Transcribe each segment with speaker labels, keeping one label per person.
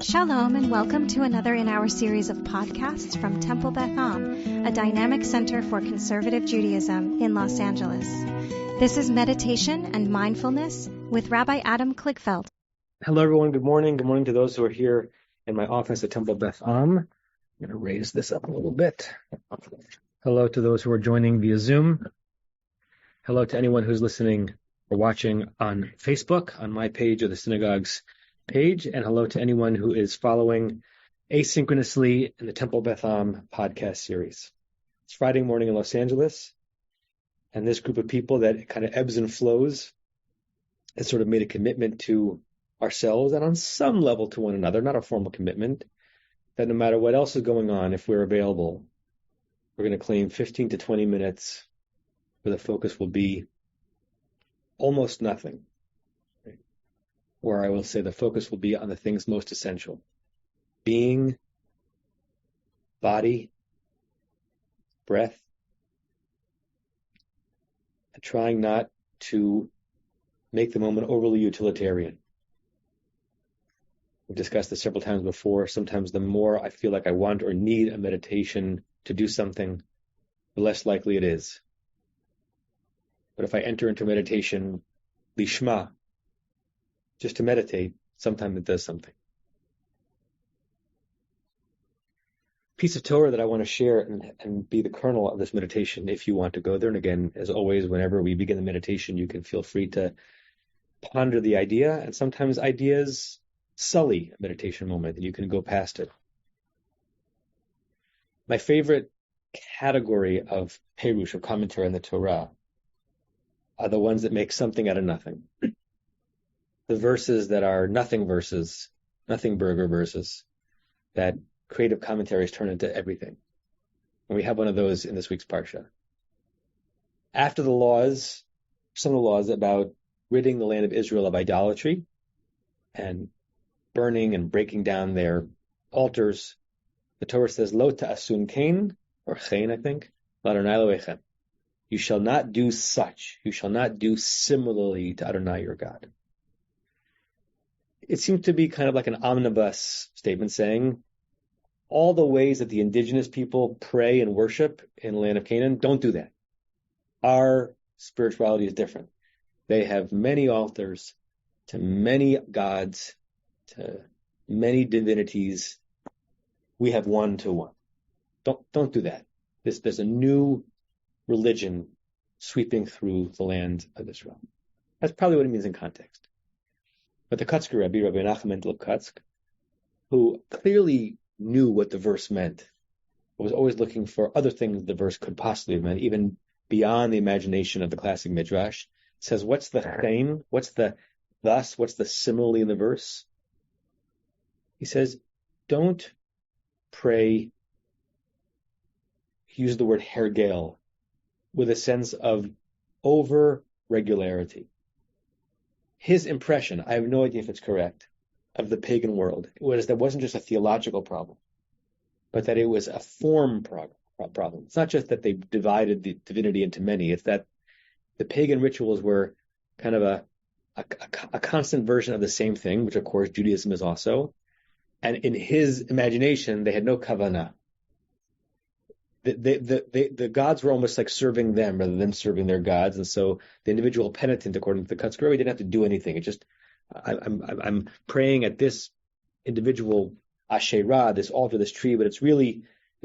Speaker 1: Shalom and welcome to another in our series of podcasts from Temple Beth Am, a dynamic center for conservative Judaism in Los Angeles. This is Meditation and Mindfulness with Rabbi Adam Kligfeld.
Speaker 2: Hello everyone, good morning. Good morning to those who are here in my office at Temple Beth Am. I'm going to raise this up a little bit. Hello to those who are joining via Zoom. Hello to anyone who's listening or watching on Facebook, on my page or the synagogue's page, and hello to anyone who is following asynchronously in the Temple Beth Am podcast series. It's Friday morning in Los Angeles, and this group of people that kind of ebbs and flows has sort of made a commitment to ourselves and on some level to one another, not a formal commitment, that no matter what else is going on, if we're available, we're going to claim 15 to 20 minutes where the focus will be almost nothing. Or I will say the focus will be on the things most essential. Being, body, breath, and trying not to make the moment overly utilitarian. We've discussed this several times before. Sometimes the more I feel like I want or need a meditation to do something, the less likely it is. But if I enter into meditation lishma, just to meditate, sometimes it does something. Piece of Torah that I want to share and be the kernel of this meditation, if you want to go there. And again, as always, whenever we begin the meditation, you can feel free to ponder the idea. And sometimes ideas sully a meditation moment, and you can go past it. My favorite category of perush, of commentary on the Torah, are the ones that make something out of nothing. The verses that are nothing verses, nothing burger verses, that creative commentaries turn into everything. And we have one of those in this week's Parsha. After the laws, some of the laws about ridding the land of Israel of idolatry and burning and breaking down their altars, the Torah says, Lo ta'asun kain, or chain, I think, l'Adonai Elohechem. You shall not do such. You shall not do similarly to Adonai your God. It seems to be kind of like an omnibus statement saying all the ways that the indigenous people pray and worship in the land of Canaan, don't do that. Our spirituality is different. They have many altars to many gods, to many divinities. We have one to one. Don't do that. There's a new religion sweeping through the land of Israel. That's probably what it means in context. But the Kutzker Rabbi Nachman Kligfeld, who clearly knew what the verse meant, was always looking for other things the verse could possibly have meant, even beyond the imagination of the classic midrash, says, what's the chain? What's the thus? What's the simile in the verse? He says, don't pray, he used the word hergel, with a sense of over-regularity. His impression, I have no idea if it's correct, of the pagan world was that it wasn't just a theological problem, but that it was a form problem. It's not just that they divided the divinity into many, it's that the pagan rituals were kind of a constant version of the same thing, which of course Judaism is also. And in his imagination, they had no kavanah. The gods were almost like serving them rather than serving their gods, and so the individual penitent, according to the Kutzker, didn't have to do anything. It just I'm praying at this individual Asherah, this altar, this tree, but it's really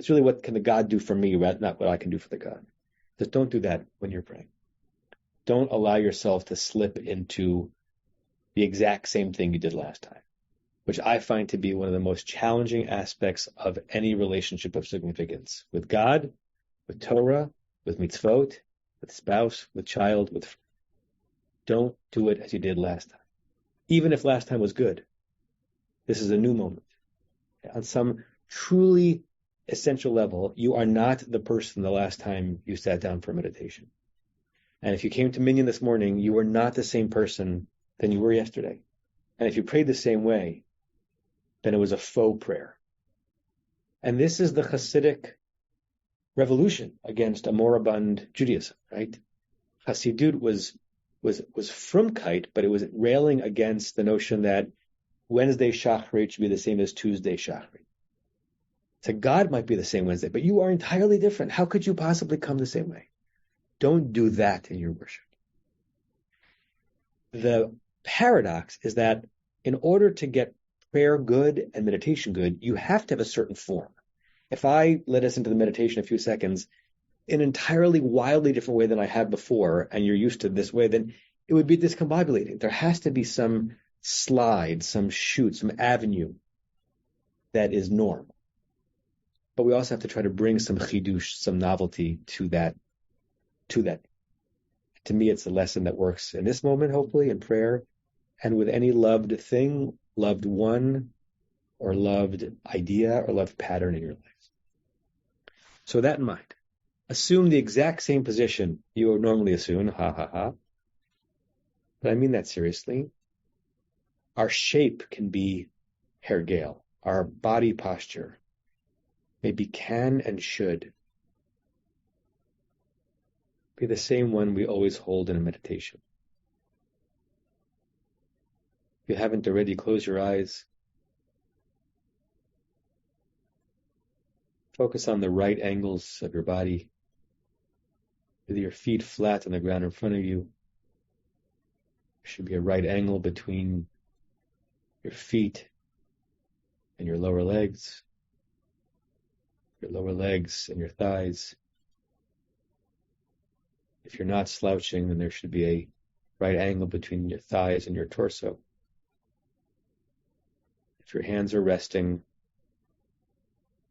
Speaker 2: what can the God do for me, not what I can do for the God. Just don't do that when you're praying. Don't allow yourself to slip into the exact same thing you did last time, which I find to be one of the most challenging aspects of any relationship of significance, with God, with Torah, with mitzvot, with spouse, with child, don't do it as you did last time. Even if last time was good, this is a new moment. On some truly essential level, you are not the person the last time you sat down for meditation. And if you came to Minyan this morning, you were not the same person than you were yesterday. And if you prayed the same way, then it was a faux prayer. And this is the Hasidic revolution against a moribund Judaism, right? Hasidut was frumkeit, but it was railing against the notion that Wednesday Shachrit should be the same as Tuesday Shachrit. So God might be the same Wednesday, but you are entirely different. How could you possibly come the same way? Don't do that in your worship. The paradox is that in order to get prayer good and meditation good, you have to have a certain form. If I led us into the meditation a few seconds in an entirely wildly different way than I had before, and you're used to this way, then it would be discombobulating. There has to be some slide, some shoot, some avenue that is normal. But we also have to try to bring some chidush, some novelty to that. To me, it's a lesson that works in this moment, hopefully, in prayer, and with any loved thing, loved one, or loved idea, or loved pattern in your life. So with that in mind, assume the exact same position you would normally assume, ha ha ha. But I mean that seriously. Our shape can be hergel. Our body posture maybe can and should be the same one we always hold in a meditation. If you haven't already, close your eyes. Focus on the right angles of your body, with your feet flat on the ground in front of you. There should be a right angle between your feet and your lower legs and your thighs. If you're not slouching, then there should be a right angle between your thighs and your torso. If your hands are resting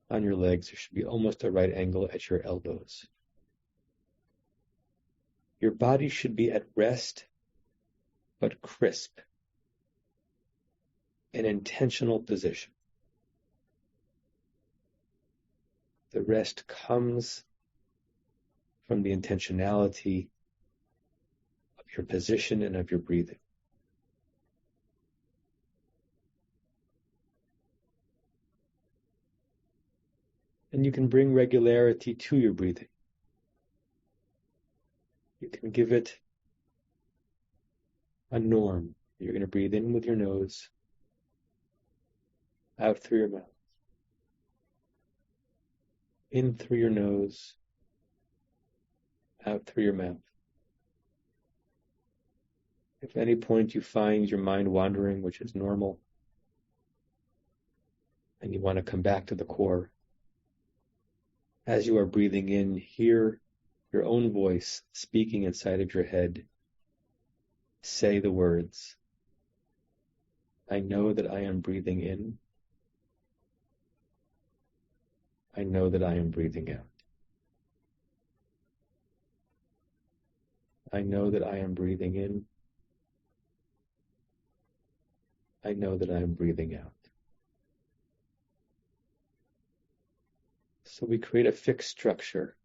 Speaker 2: on your legs, there should be almost a right angle at your elbows. Your body should be at rest, but crisp, an intentional position. The rest comes from the intentionality of your position and of your breathing. And you can bring regularity to your breathing. You can give it a norm. You're going to breathe in with your nose, out through your mouth. In through your nose, out through your mouth. If at any point you find your mind wandering, which is normal, and you want to come back to the core, as you are breathing in, hear your own voice speaking inside of your head. Say the words, I know that I am breathing in. I know that I am breathing out. I know that I am breathing in. I know that I am breathing out. So we create a fixed structure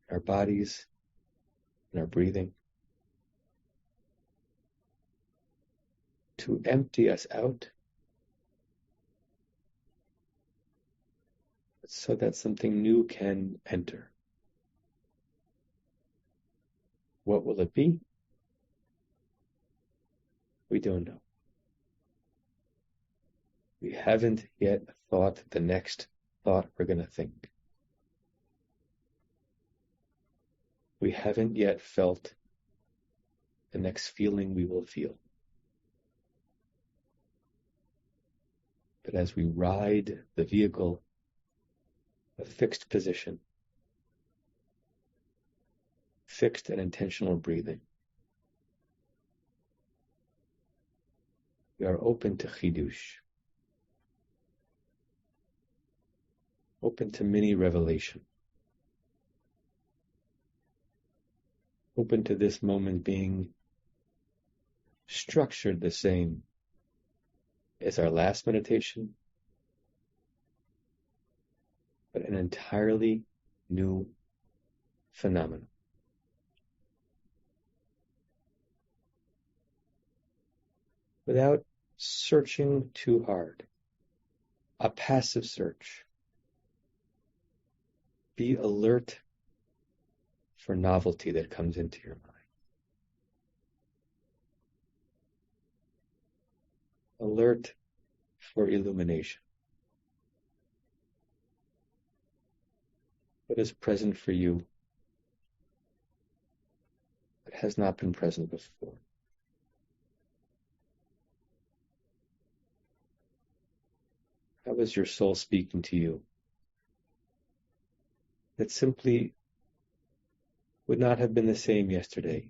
Speaker 2: in our bodies, in our breathing, to empty us out so that something new can enter. What will it be? We don't know. We haven't yet thought the next thought we're going to think. We haven't yet felt the next feeling we will feel. But as we ride the vehicle, a fixed position, fixed and intentional breathing, we are open to chidush, open to mini revelation, open to this moment being structured the same as our last meditation, but an entirely new phenomenon. Without searching too hard, a passive search. Be alert for novelty that comes into your mind. alert for illumination. What is present for you that has not been present before? How is your soul speaking to you that simply would not have been the same yesterday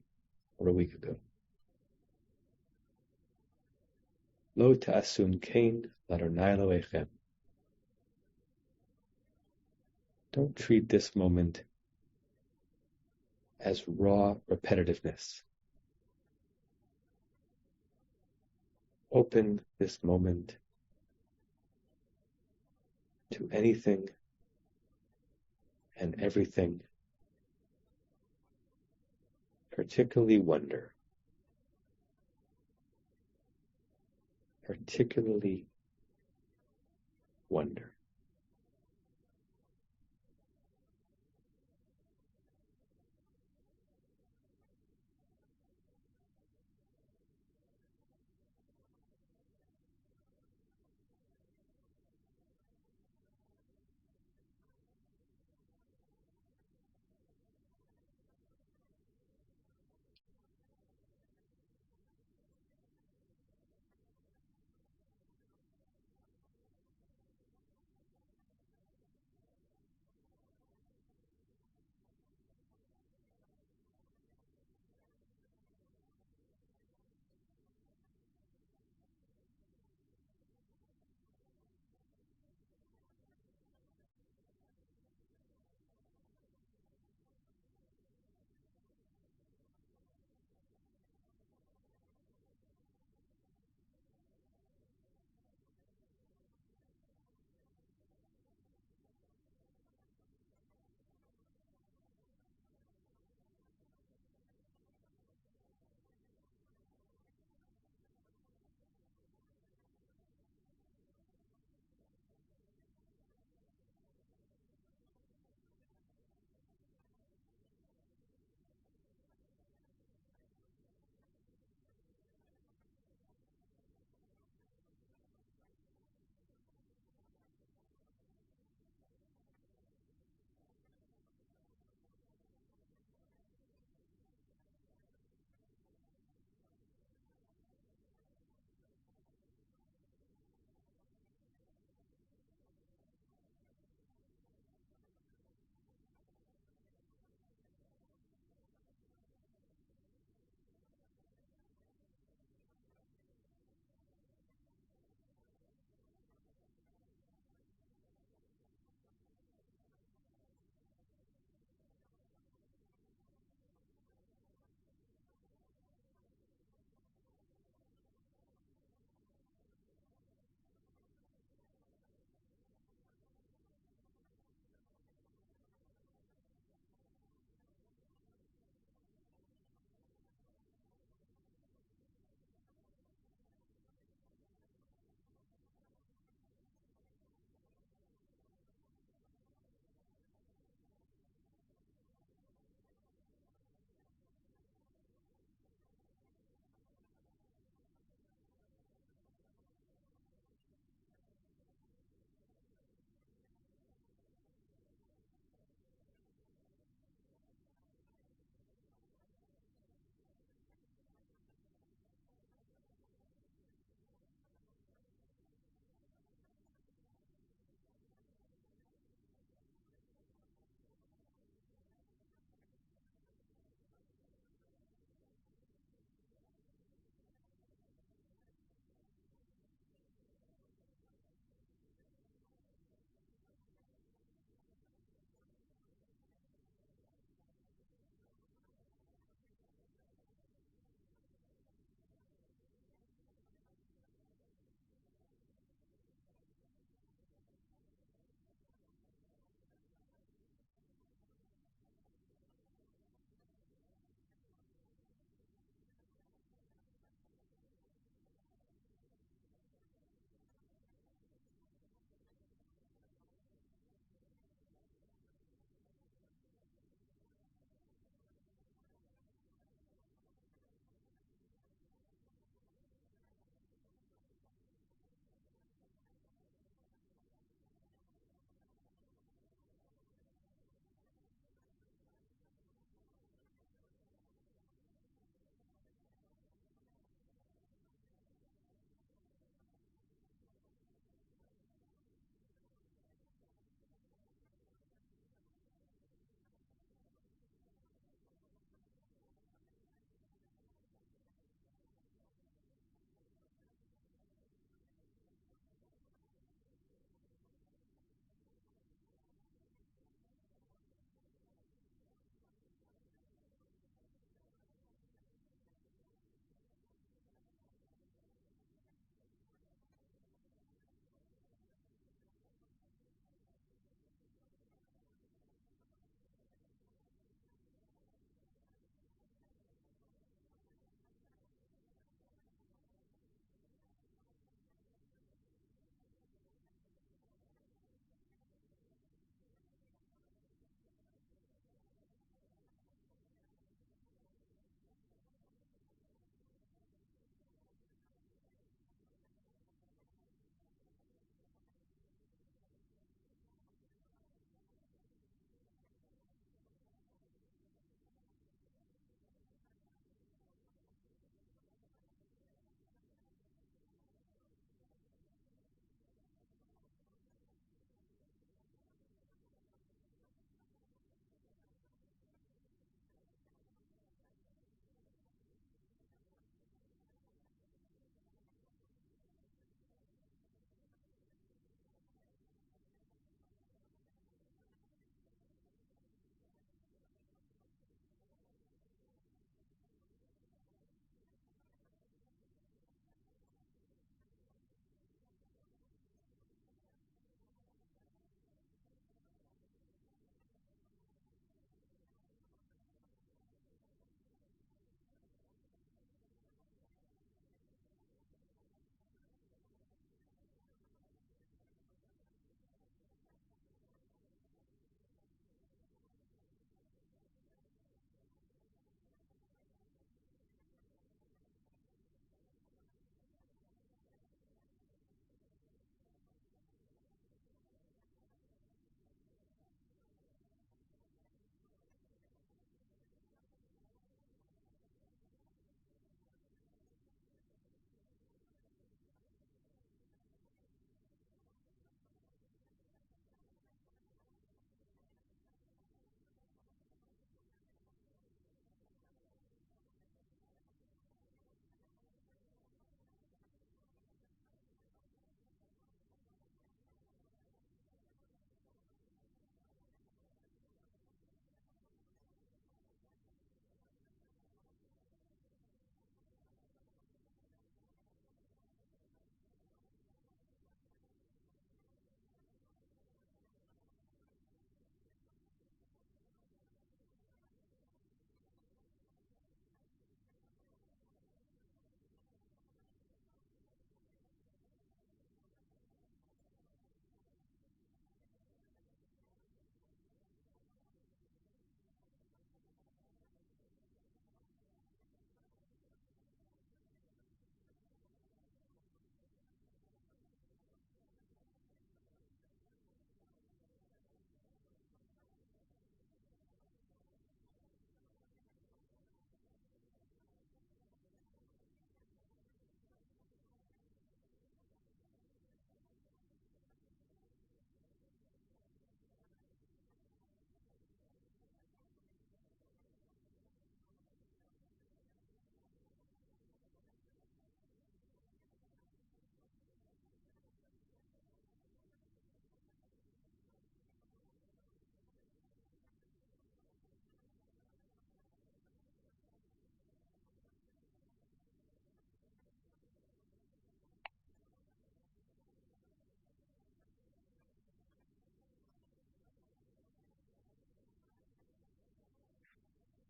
Speaker 2: or a week ago? Lo ta'asun kain l'Adonai Elohechem. Don't treat this moment as raw repetitiveness. Open this moment to anything and everything, particularly wonder. Particularly wonder.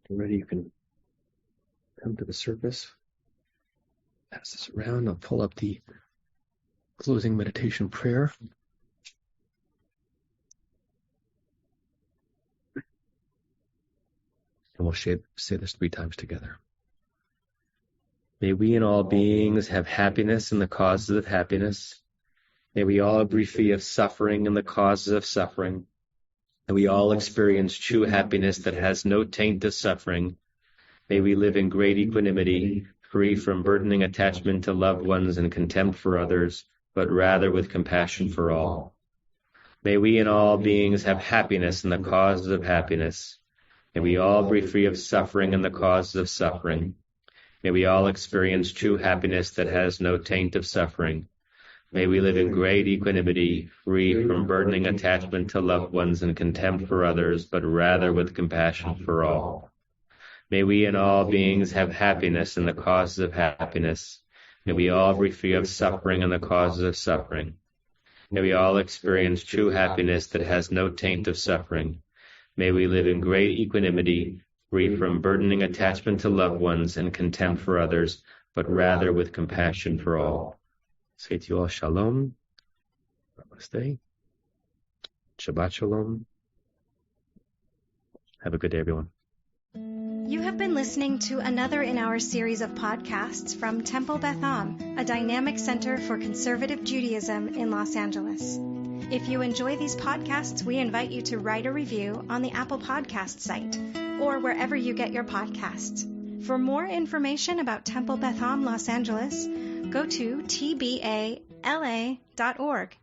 Speaker 2: When you're ready, you can come to the surface. Pass this around. I'll pull up the closing meditation prayer. And we'll say this 3 times together. May we and all beings have happiness in the causes of happiness. May we all be free of suffering and the causes of suffering. May we all experience true happiness that has no taint of suffering. May we live in great equanimity, free from burdening attachment to loved ones and contempt for others, but rather with compassion for all. May we and all beings have happiness in the causes of happiness. May we all be free of suffering and the causes of suffering. May we all experience true happiness that has no taint of suffering. May we live in great equanimity, free from burdening attachment to loved ones and contempt for others, but rather with compassion for all. May we and all beings have happiness in the causes of happiness. May we all be free of suffering and the causes of suffering. May we all experience true happiness that has no taint of suffering. May we live in great equanimity, free from burdening attachment to loved ones and contempt for others, but rather with compassion for all. Say to you all, Shalom, Namaste, Shabbat Shalom. Have a good day, everyone.
Speaker 1: You have been listening to another in our series of podcasts from Temple Beth Am, a dynamic center for conservative Judaism in Los Angeles. If you enjoy these podcasts, we invite you to write a review on the Apple Podcast site or wherever you get your podcasts. For more information about Temple Beth Am Los Angeles, go to tbala.org.